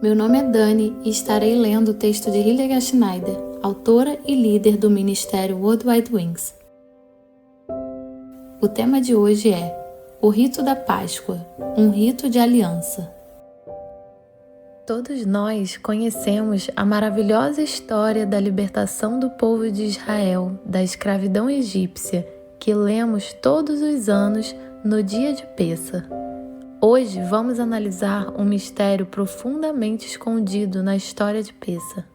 Meu nome é Dani e estarei lendo o texto de Hildegard Schneider, autora e líder do Ministério World Wide Wings. O tema de hoje é o Rito da Páscoa, um rito de aliança. Todos nós conhecemos a maravilhosa história da libertação do povo de Israel da escravidão egípcia, que lemos todos os anos no dia de Pêssar. Hoje vamos analisar um mistério profundamente escondido na história de Pêssar.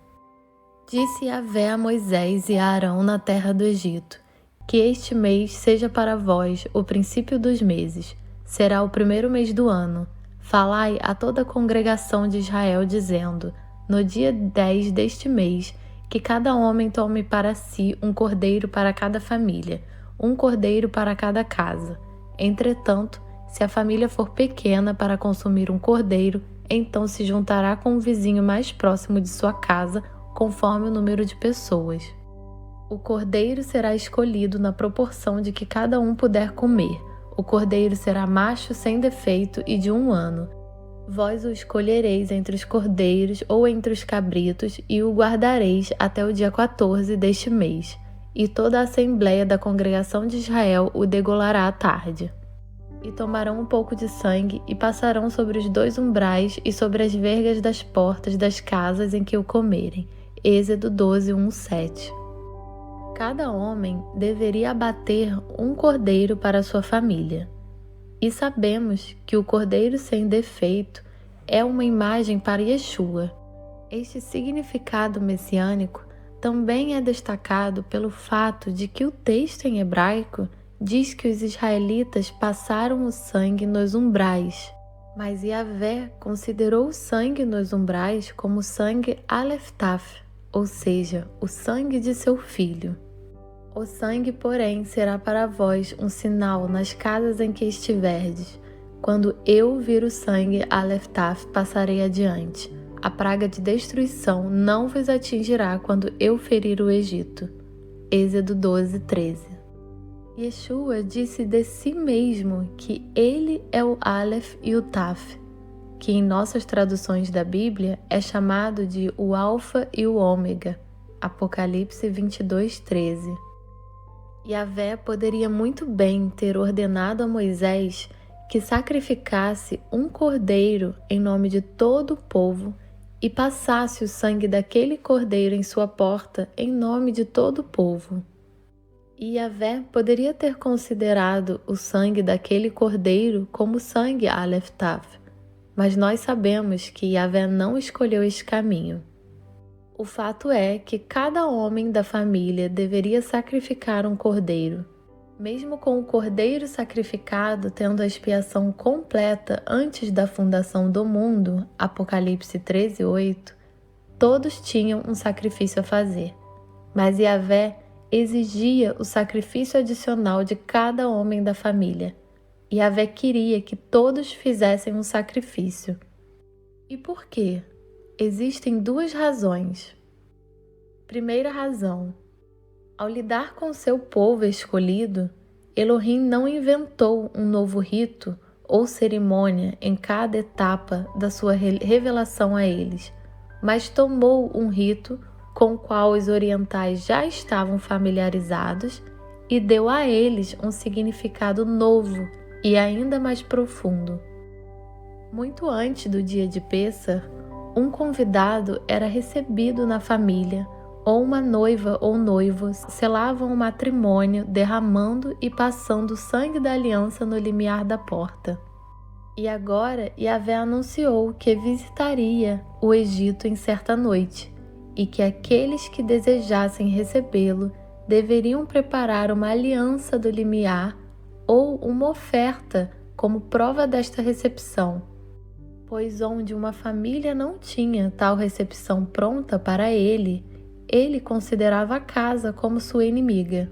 Disse Yahvé a Moisés e a Arão na terra do Egito: que este mês seja para vós o princípio dos meses, será o primeiro mês do ano. Falai a toda a congregação de Israel, dizendo: no dia 10 deste mês, que cada homem tome para si um cordeiro para cada família, um cordeiro para cada casa. Entretanto, se a família for pequena para consumir um cordeiro, então se juntará com o vizinho mais próximo de sua casa, conforme o número de pessoas. O cordeiro será escolhido na proporção de que cada um puder comer. O cordeiro será macho sem defeito e de 1 ano. Vós o escolhereis entre os cordeiros ou entre os cabritos e o guardareis até o dia 14 deste mês. E toda a assembleia da congregação de Israel o degolará à tarde. E tomarão um pouco de sangue e passarão sobre os 2 umbrais e sobre as vergas das portas das casas em que o comerem. Êxodo 12, 1, 7. Cada homem deveria abater um cordeiro para sua família. E sabemos que o cordeiro sem defeito é uma imagem para Yeshua. Este significado messiânico também é destacado pelo fato de que o texto em hebraico diz que os israelitas passaram o sangue nos umbrais, mas Yahvé considerou o sangue nos umbrais como sangue Aleftaf, ou seja, o sangue de seu filho. O sangue, porém, será para vós um sinal nas casas em que estiverdes. Quando eu vir o sangue Aleftaf, passarei adiante. A praga de destruição não vos atingirá quando eu ferir o Egito. Êxodo 12, 13. Yeshua disse de si mesmo que ele é o Aleph e o Taf, que em nossas traduções da Bíblia é chamado de o Alfa e o Ômega. Apocalipse 22, 13. Yahvé poderia muito bem ter ordenado a Moisés que sacrificasse um cordeiro em nome de todo o povo e passasse o sangue daquele cordeiro em sua porta em nome de todo o povo. E Yahvé poderia ter considerado o sangue daquele cordeiro como sangue Aleftaf, mas nós sabemos que Yahvé não escolheu esse caminho. O fato é que cada homem da família deveria sacrificar um cordeiro. Mesmo com o cordeiro sacrificado tendo a expiação completa antes da fundação do mundo, Apocalipse 13, 8, todos tinham um sacrifício a fazer. Mas Yahvé exigia o sacrifício adicional de cada homem da família. Yahvé queria que todos fizessem um sacrifício. E por quê? Existem 2 razões. Primeira razão: ao lidar com seu povo escolhido, Elohim não inventou um novo rito ou cerimônia em cada etapa da sua revelação a eles, mas tomou um rito com o qual os orientais já estavam familiarizados e deu a eles um significado novo e ainda mais profundo. Muito antes do dia de Pêssar, um convidado era recebido na família, ou uma noiva ou noivo selavam o matrimônio derramando e passando o sangue da aliança no limiar da porta. E agora Yahvé anunciou que visitaria o Egito em certa noite, e que aqueles que desejassem recebê-lo deveriam preparar uma aliança do limiar ou uma oferta como prova desta recepção, pois onde uma família não tinha tal recepção pronta para ele considerava a casa como sua inimiga.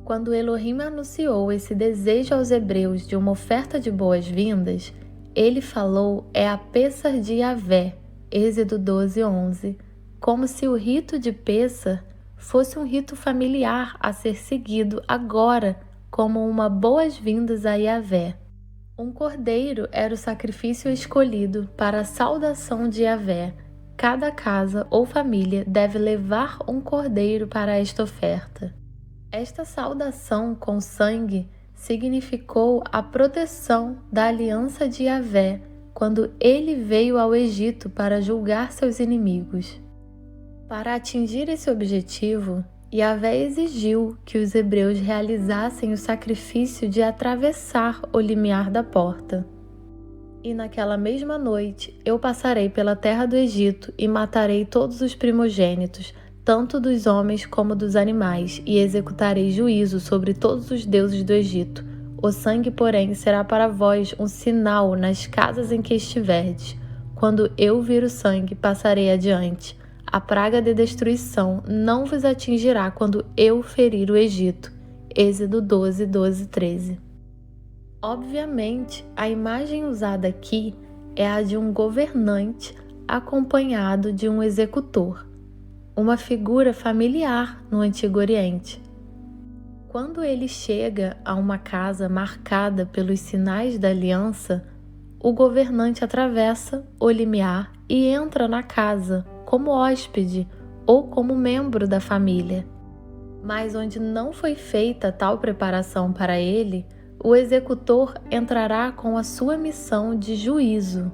Quando Elohim anunciou esse desejo aos hebreus de uma oferta de boas-vindas, ele falou a Pêssar de Yahvé, Êxodo 12, 11, como se o rito de Pêssar fosse um rito familiar a ser seguido agora como uma boas-vindas a Yahvé. Um cordeiro era o sacrifício escolhido para a saudação de Yahvé. Cada casa ou família deve levar um cordeiro para esta oferta. Esta saudação com sangue significou a proteção da aliança de Yahvé quando ele veio ao Egito para julgar seus inimigos. Para atingir esse objetivo, Yahvé exigiu que os hebreus realizassem o sacrifício de atravessar o limiar da porta. E naquela mesma noite eu passarei pela terra do Egito e matarei todos os primogênitos, tanto dos homens como dos animais, e executarei juízo sobre todos os deuses do Egito. O sangue, porém, será para vós um sinal nas casas em que estiverdes. Quando eu vir o sangue, passarei adiante. A praga de destruição não vos atingirá quando eu ferir o Egito. Êxodo 12, 12, 13. Obviamente, a imagem usada aqui é a de um governante acompanhado de um executor, uma figura familiar no Antigo Oriente. Quando ele chega a uma casa marcada pelos sinais da aliança, o governante atravessa o limiar e entra na casa como hóspede ou como membro da família. Mas onde não foi feita tal preparação para ele, o executor entrará com a sua missão de juízo.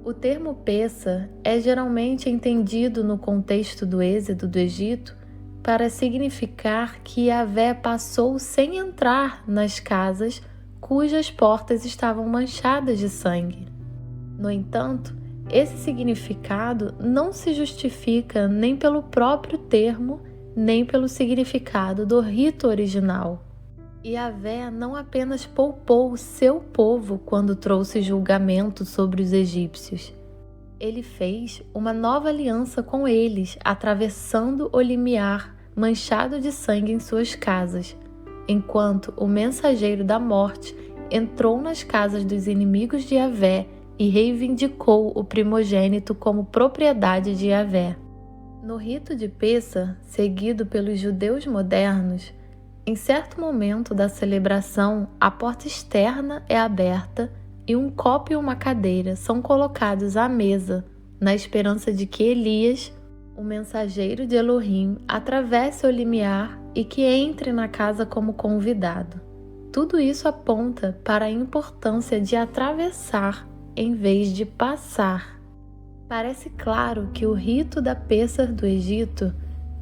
O termo Pessa é geralmente entendido no contexto do êxodo do Egito para significar que Yahvé passou sem entrar nas casas cujas portas estavam manchadas de sangue. No entanto, esse significado não se justifica nem pelo próprio termo, nem pelo significado do rito original. Yahvé não apenas poupou o seu povo quando trouxe julgamento sobre os egípcios. Ele fez uma nova aliança com eles, atravessando o limiar manchado de sangue em suas casas, enquanto o mensageiro da morte entrou nas casas dos inimigos de Yahvé e reivindicou o primogênito como propriedade de Yahvé. No rito de Pessa, seguido pelos judeus modernos, em certo momento da celebração, a porta externa é aberta e um copo e uma cadeira são colocados à mesa, na esperança de que Elias, o mensageiro de Elohim, atravesse o limiar e que entre na casa como convidado. Tudo isso aponta para a importância de atravessar em vez de passar. Parece claro que o rito da Pêssar do Egito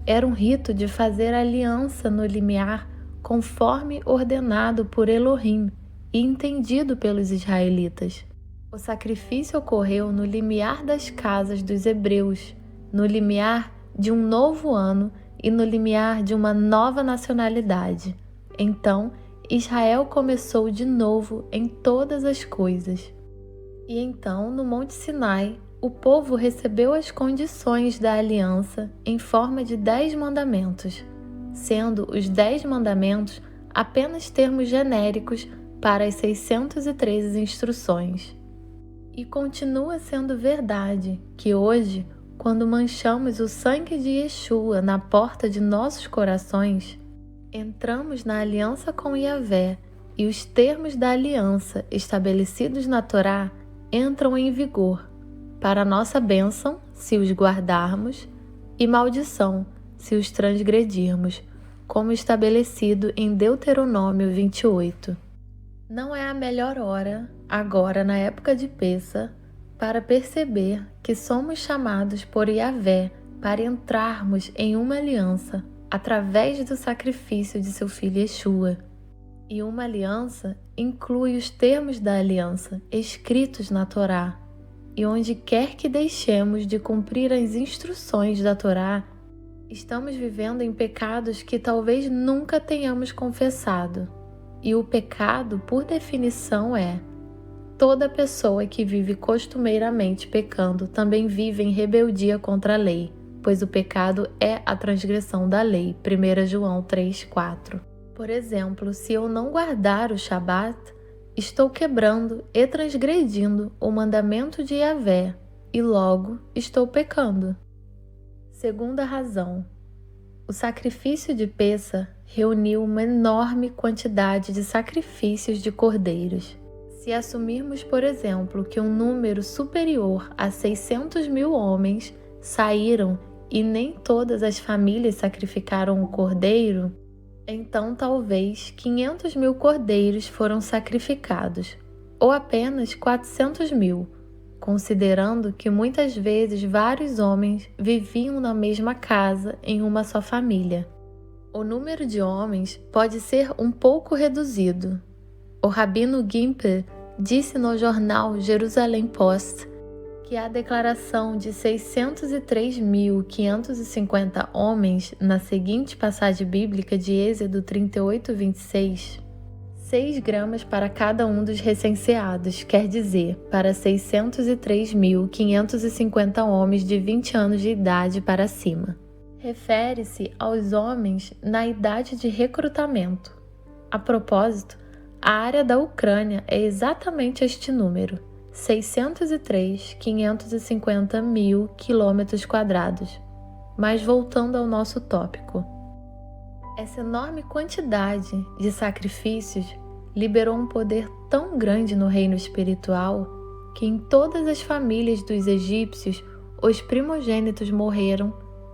era um rito de fazer aliança no limiar conforme ordenado por Elohim e entendido pelos israelitas. O sacrifício ocorreu no limiar das casas dos hebreus, no limiar de um novo ano e no limiar de uma nova nacionalidade. Então, Israel começou de novo em todas as coisas. E então, no Monte Sinai, o povo recebeu as condições da aliança em forma de 10 mandamentos, sendo os 10 mandamentos apenas termos genéricos para as 613 instruções. E continua sendo verdade que hoje, quando manchamos o sangue de Yeshua na porta de nossos corações, entramos na aliança com Yahvé e os termos da aliança estabelecidos na Torá entram em vigor, para nossa bênção, se os guardarmos, e maldição, se os transgredirmos, como estabelecido em Deuteronômio 28. Não é a melhor hora, agora na época de Pêssar, para perceber que somos chamados por Yahvé para entrarmos em uma aliança através do sacrifício de seu filho Yeshua. E uma aliança inclui os termos da aliança escritos na Torá. E onde quer que deixemos de cumprir as instruções da Torá, estamos vivendo em pecados que talvez nunca tenhamos confessado. E o pecado, por definição, é: toda pessoa que vive costumeiramente pecando também vive em rebeldia contra a lei, pois o pecado é a transgressão da lei. 1 João 3,4. Por exemplo, se eu não guardar o Shabat, estou quebrando e transgredindo o mandamento de Yahvé e logo estou pecando. Segunda razão: o sacrifício de Pêssar reuniu uma enorme quantidade de sacrifícios de cordeiros. Se assumirmos, por exemplo, que um número superior a 600 mil homens saíram e nem todas as famílias sacrificaram o cordeiro, então talvez 500 mil cordeiros foram sacrificados, ou apenas 400 mil, considerando que muitas vezes vários homens viviam na mesma casa em uma só família. O número de homens pode ser um pouco reduzido. O rabino Gimper disse no jornal Jerusalem Post que a declaração de 603.550 homens na seguinte passagem bíblica de Êxodo 38:26, 6 gramas para cada um dos recenseados, quer dizer, para 603.550 homens de 20 anos de idade para cima. Refere-se aos homens na idade de recrutamento. A propósito, a área da Ucrânia é exatamente este número, 603.550 mil quilômetros quadrados. Mas voltando ao nosso tópico. Essa enorme quantidade de sacrifícios liberou um poder tão grande no reino espiritual que em todas as famílias dos egípcios os primogênitos morreram.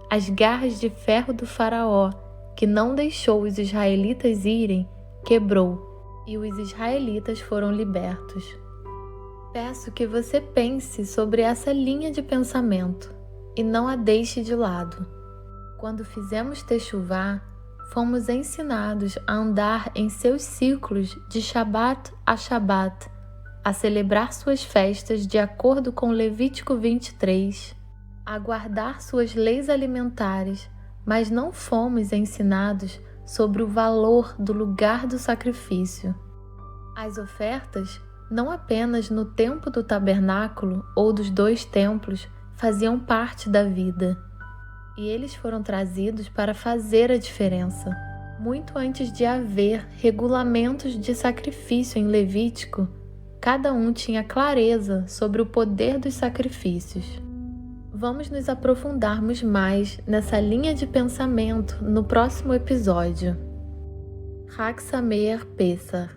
As garras de ferro do faraó, que não deixou os israelitas irem, quebrou e os israelitas foram libertos. Peço que você pense sobre essa linha de pensamento e não a deixe de lado. Quando fizemos Techuvá, fomos ensinados a andar em seus ciclos de Shabat a Shabat, a celebrar suas festas de acordo com Levítico 23, a guardar suas leis alimentares, mas não fomos ensinados sobre o valor do lugar do sacrifício. As ofertas, não apenas no tempo do tabernáculo ou dos 2 templos, faziam parte da vida. E eles foram trazidos para fazer a diferença. Muito antes de haver regulamentos de sacrifício em Levítico, cada um tinha clareza sobre o poder dos sacrifícios. Vamos nos aprofundarmos mais nessa linha de pensamento no próximo episódio. Chag Sameach Pesach.